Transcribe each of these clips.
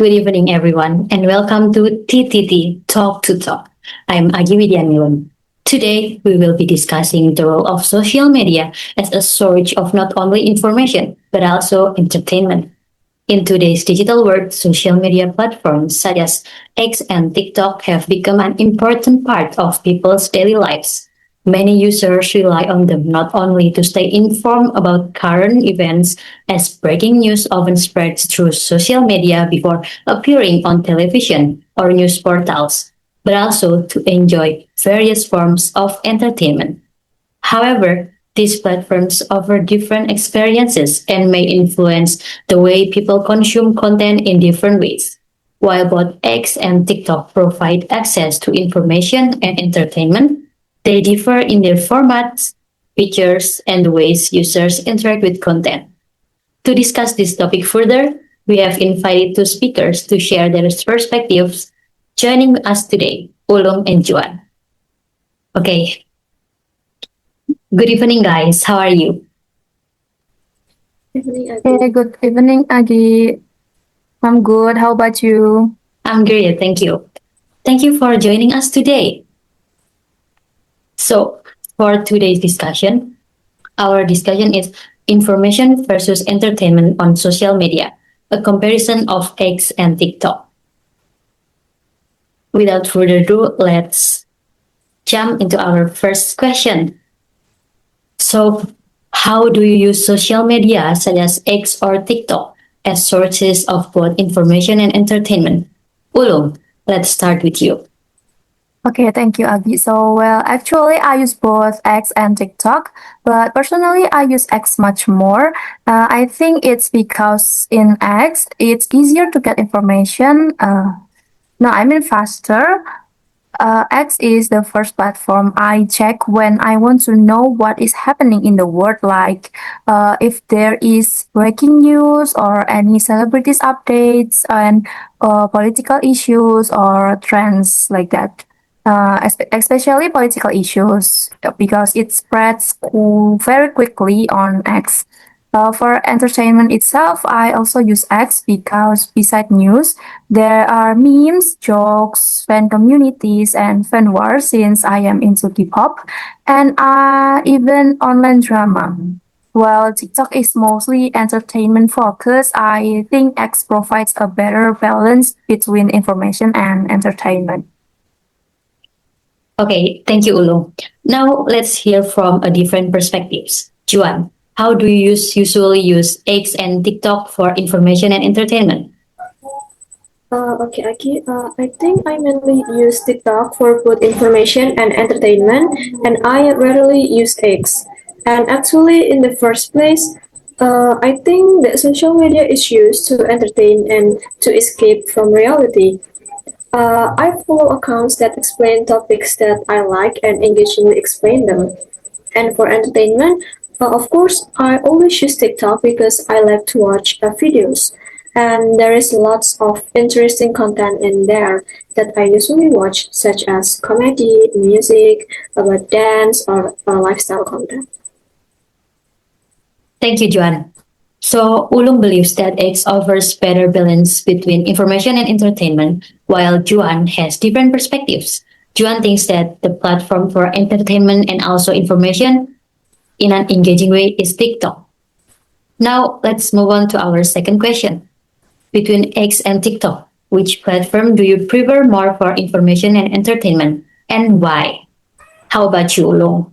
Good evening, everyone, and welcome to TTT Talk to Talk. I'm Aggi Widhianingrum. Today, we will be discussing the role of social media as a source of not only information but also entertainment. In today's digital world, social media platforms such as X and TikTok have become an important part of people's daily lives. Many users rely on them not only to stay informed about current events, as breaking news often spreads through social media before appearing on television or news portals, but also to enjoy various forms of entertainment. However, these platforms offer different experiences and may influence the way people consume content in different ways. While both X and TikTok provide access to information and entertainment, they differ in their formats, features, and the ways users interact with content. To discuss this topic further, we have invited two speakers to share their perspectives. Joining us today, Ulung and Juan. Okay, good evening, guys. How are you? Hey, good evening, Aggi. I'm good. How about you? I'm great, thank you. Thank you for joining us today. So, for today's discussion, our discussion is information versus entertainment on social media, a comparison of X and TikTok. Without further ado, let's jump into our first question. So, how do you use social media such as X or TikTok as sources of both information and entertainment? Ulung, let's start with you. Okay, thank you, Aggi. Actually, I use both X and TikTok, but personally, I use X much more. I think it's because in X, it's easier to get information. No, I mean faster. X is the first platform I check when I want to know what is happening in the world, like if there is breaking news or any celebrities updates and political issues or trends like that. Especially political issues because it spreads very quickly on X. For entertainment itself, I also use X because beside news, there are memes, jokes, fan communities, and fan wars since I am into K-pop, and even online drama. While TikTok is mostly entertainment focused, I think X provides a better balance between information and entertainment. Okay, thank you, Ulung. Now let's hear from a different perspectives. Juan, how do you usually use X and TikTok for information and entertainment? Okay, Aki. I think I mainly use TikTok for both information and entertainment, and I rarely use X. And actually, in the first place, I think that social media is used to entertain and to escape from reality. I follow accounts that explain topics that I like and engagingly explain them. And for entertainment, of course, I always use TikTok because I like to watch videos. And there is lots of interesting content in there that I usually watch, such as comedy, music, about dance, or lifestyle content. Thank you, Juan. So, Ulung believes that X offers better balance between information and entertainment, while Juan has different perspectives. Juan thinks that the platform for entertainment and also information in an engaging way is TikTok. Now, let's move on to our second question. Between X and TikTok, which platform do you prefer more for information and entertainment, and why? How about you, Ulung?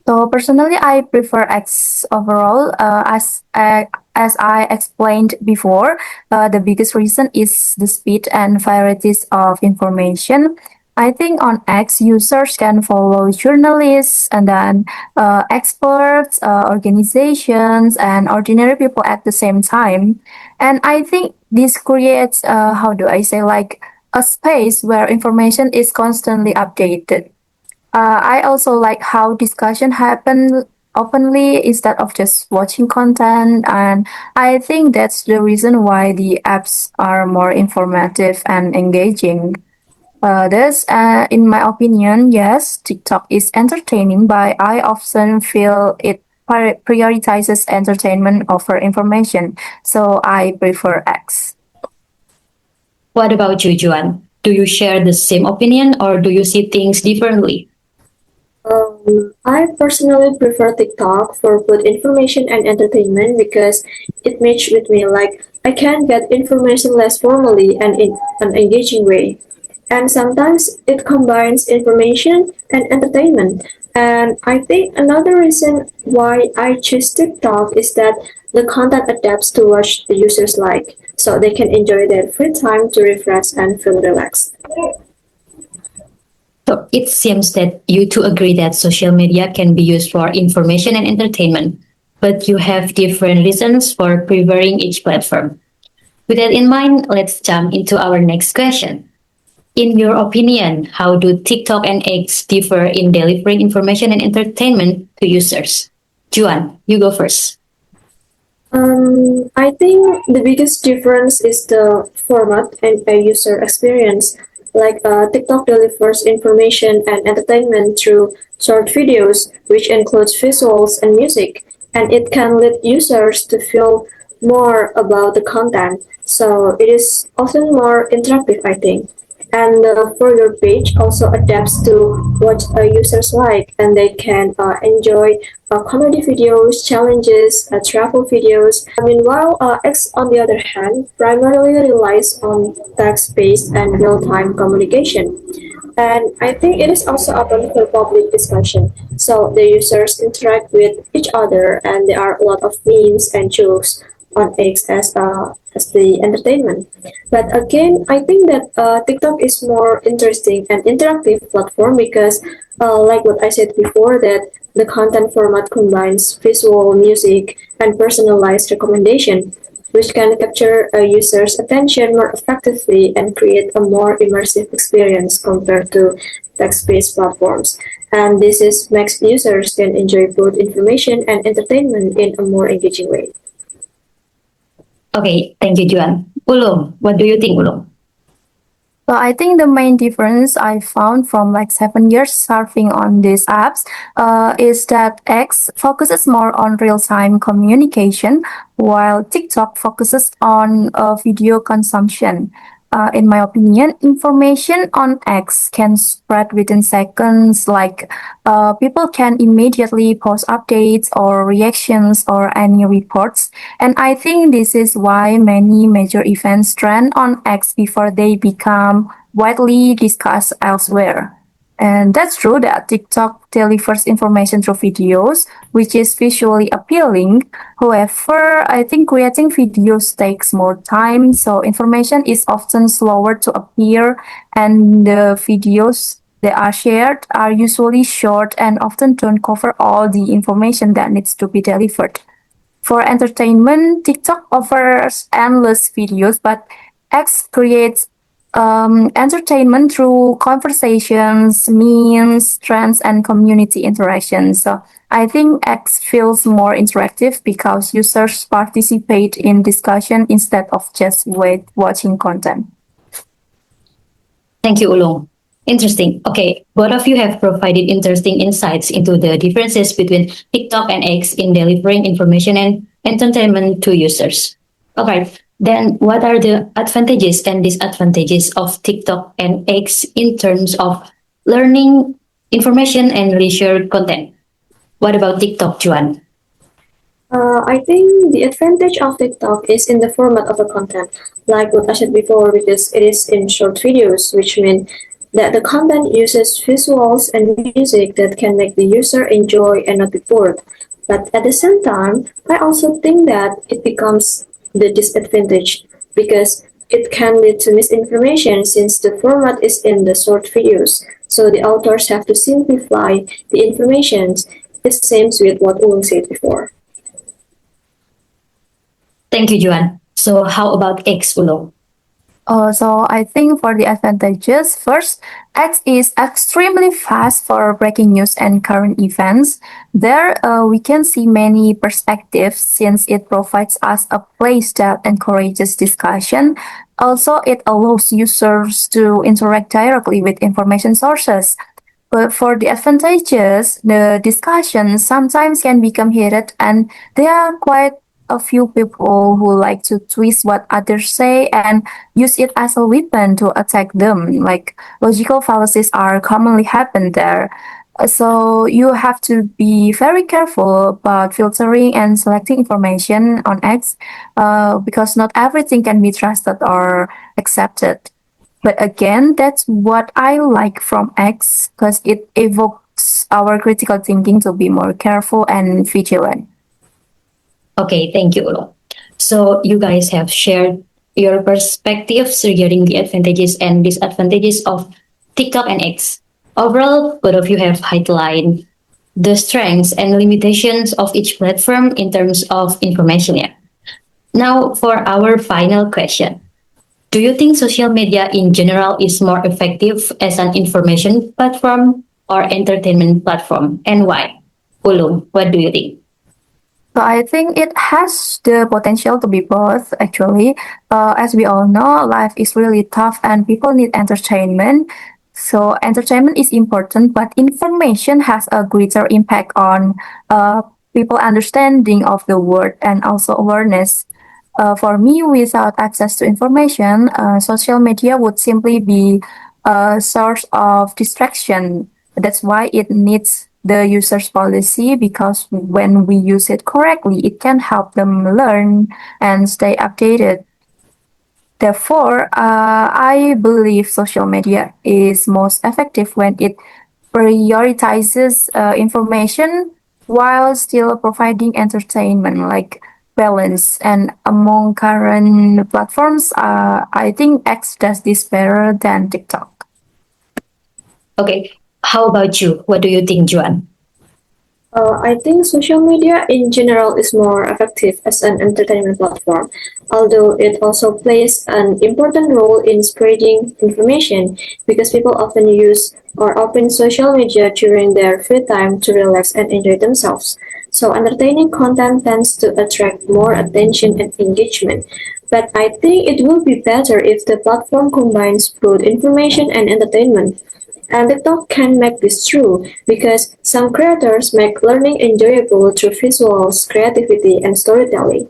So personally, I prefer X overall. As I explained before, the biggest reason is the speed and varieties of information. I think on X, users can follow journalists and then experts, organizations, and ordinary people at the same time. And I think this creates, how do I say, like a space where information is constantly updated. I also like how discussion happen openly instead of just watching content, and I think that's the reason why the apps are more informative and engaging. In my opinion, yes, TikTok is entertaining, but I often feel it prioritizes entertainment over information, so I prefer X. What about you, Juan? Do you share the same opinion or do you see things differently? I personally prefer TikTok for both information and entertainment because it matches with me. Like I can get information less formally and in an engaging way. And sometimes it combines information and entertainment. And I think another reason why I choose TikTok is that the content adapts to what the users like, so they can enjoy their free time to refresh and feel relaxed. So it seems that you two agree that social media can be used for information and entertainment, but you have different reasons for preferring each platform. With that in mind, let's jump into our next question. In your opinion, how do TikTok and X differ in delivering information and entertainment to users? Juan, you go first. I think the biggest difference is the format and the user experience. Like TikTok delivers information and entertainment through short videos, which includes visuals and music, and it can lead users to feel more about the content. So it is often more interactive, I think. And the For Your page also adapts to what users like, and they can enjoy comedy videos, challenges, travel videos. Meanwhile, X, on the other hand, primarily relies on text-based and real-time communication. And I think it is also open for public discussion. So the users interact with each other, and there are a lot of memes and jokes on X as the entertainment. But again, I think that TikTok is more interesting and interactive platform because, like what I said before, that the content format combines visual, music, and personalized recommendation, which can capture a user's attention more effectively and create a more immersive experience compared to text-based platforms. And this is makes users can enjoy both information and entertainment in a more engaging way. Okay, thank you, Juan. Ulung, what do you think, Ulung? So I think the main difference I found from like 7 years surfing on these apps is that X focuses more on real-time communication, while TikTok focuses on video consumption. In my opinion, information on X can spread within seconds. Like people can immediately post updates or reactions or any reports. And I think this is why many major events trend on X before they become widely discussed elsewhere. And that's true that TikTok delivers information through videos, which is visually appealing. However, I think creating videos takes more time, so information is often slower to appear, and the videos that are shared are usually short and often don't cover all the information that needs to be delivered. For entertainment, TikTok offers endless videos, but X creates entertainment through conversations, memes, trends, and community interactions. So I think X feels more interactive because users participate in discussion instead of just watching content. Thank you, Ulung. Interesting. Okay, both of you have provided interesting insights into the differences between TikTok and X in delivering information and entertainment to users. Okay, then what are the advantages and disadvantages of TikTok and X in terms of learning, information, and leisure content? What about TikTok, Juan? I think the advantage of TikTok is in the format of the content, like what I said before, because it is in short videos, which mean that the content uses visuals and music that can make the user enjoy and not be bored. But at the same time, I also think that it becomes the disadvantage because it can lead to misinformation since the format is in the short videos. So the authors have to simplify the information. It seems with what Ulung said before. Thank you, Juan. So how about X, Ulung? So I think for the advantages, first, X is extremely fast for breaking news and current events. There, we can see many perspectives since it provides us a place that encourages discussion. Also, it allows users to interact directly with information sources. But for the advantages, the discussions sometimes can become heated and they are quite a few people who like to twist what others say and use it as a weapon to attack them. Like logical fallacies are commonly happen there. So you have to be very careful about filtering and selecting information on X, because not everything can be trusted or accepted. But again, that's what I like from X because it evokes our critical thinking to be more careful and vigilant. Okay, thank you, Ulung. So you guys have shared your perspectives regarding the advantages and disadvantages of TikTok and X. Overall, both of you have highlighted the strengths and limitations of each platform in terms of information. Yeah. Now, for our final question. Do you think social media in general is more effective as an information platform or entertainment platform, and why? Ulung, what do you think? So I think it has the potential to be both, actually. As we all know, life is really tough and people need entertainment. So entertainment is important, but information has a greater impact on people understanding of the world and also awareness. For me, without access to information, social media would simply be a source of distraction. That's why it needs the user's policy, because when we use it correctly, it can help them learn and stay updated. Therefore, I believe social media is most effective when it prioritizes information while still providing entertainment, like balance. And among current platforms, I think X does this better than TikTok. Okay, how about you? What do you think, Juan? I think social media in general is more effective as an entertainment platform, although it also plays an important role in spreading information because people often use or open social media during their free time to relax and enjoy themselves. So, entertaining content tends to attract more attention and engagement. But I think it will be better if the platform combines both information and entertainment. And TikTok can make this true because some creators make learning enjoyable through visuals, creativity, and storytelling,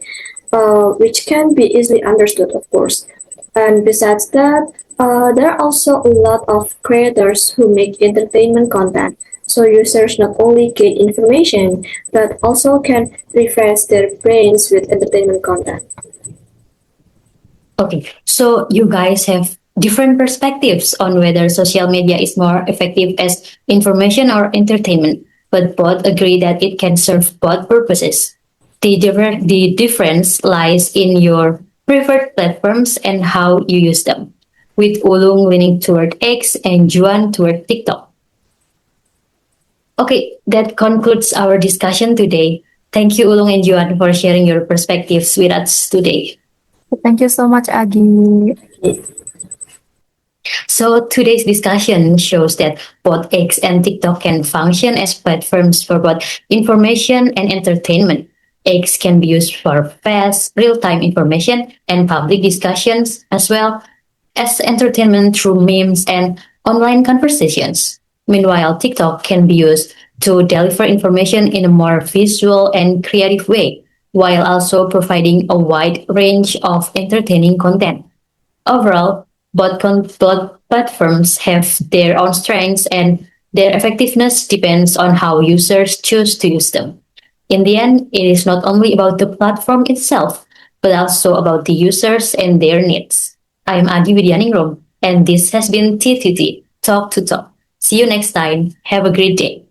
which can be easily understood, of course. And besides that, there are also a lot of creators who make entertainment content. So users not only gain information, but also can refresh their brains with entertainment content. Okay, so you guys have different perspectives on whether social media is more effective as information or entertainment, but both agree that it can serve both purposes. The difference lies in your preferred platforms and how you use them, with Ulung leaning toward X and Juan toward TikTok. Okay, that concludes our discussion today. Thank you, Ulung and Juan, for sharing your perspectives with us today. Thank you so much, Aggi. So today's discussion shows that both X and TikTok can function as platforms for both information and entertainment. X can be used for fast, real-time information and public discussions, as well as entertainment through memes and online conversations. Meanwhile, TikTok can be used to deliver information in a more visual and creative way, while also providing a wide range of entertaining content. Overall, both platforms have their own strengths and their effectiveness depends on how users choose to use them. In the end, it is not only about the platform itself, but also about the users and their needs. I am Aggi Widhianingrum, and this has been TTT, Talk to Talk. See you next time. Have a great day.